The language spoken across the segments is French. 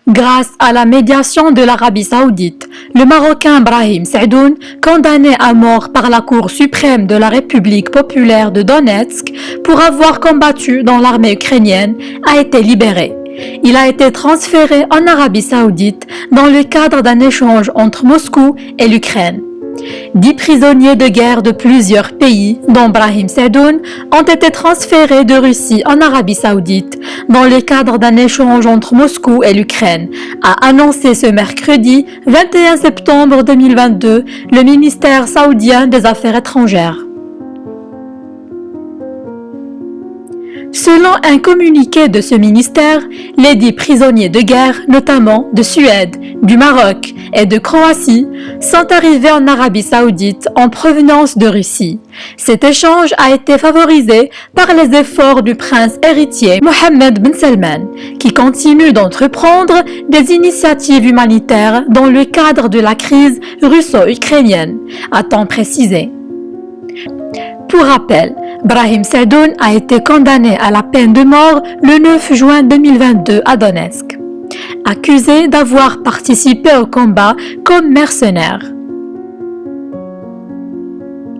Grâce à la médiation de l'Arabie Saoudite, le Marocain Brahim Saïdoun, condamné à mort par la Cour suprême de la République populaire de Donetsk pour avoir combattu dans l'armée ukrainienne, a été libéré. Il a été transféré en Arabie Saoudite dans le cadre d'un échange entre Moscou et l'Ukraine. 10 prisonniers de guerre de plusieurs pays, dont Brahim Saïdoun, ont été transférés de Russie en Arabie Saoudite dans le cadre d'un échange entre Moscou et l'Ukraine, a annoncé ce mercredi 21 septembre 2022 le ministère saoudien des Affaires étrangères. Selon un communiqué de ce ministère, les 10 prisonniers de guerre, notamment de Suède, du Maroc et de Croatie, sont arrivés en Arabie Saoudite en provenance de Russie. Cet échange a été favorisé par les efforts du prince héritier Mohammed Ben Salman, qui continue d'entreprendre des initiatives humanitaires dans le cadre de la crise russo-ukrainienne, a-t-on précisé. Pour rappel, Brahim Saïdoun a été condamné à la peine de mort le 9 juin 2022 à Donetsk, accusé d'avoir participé au combat comme mercenaire.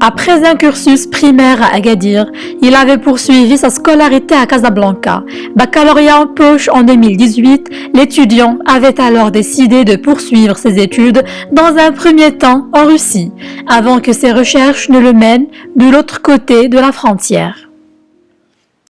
Après un cursus primaire à Agadir, il avait poursuivi sa scolarité à Casablanca. Baccalauréat en poche en 2018, l'étudiant avait alors décidé de poursuivre ses études dans un premier temps en Russie, avant que ses recherches ne le mènent de l'autre côté de la frontière.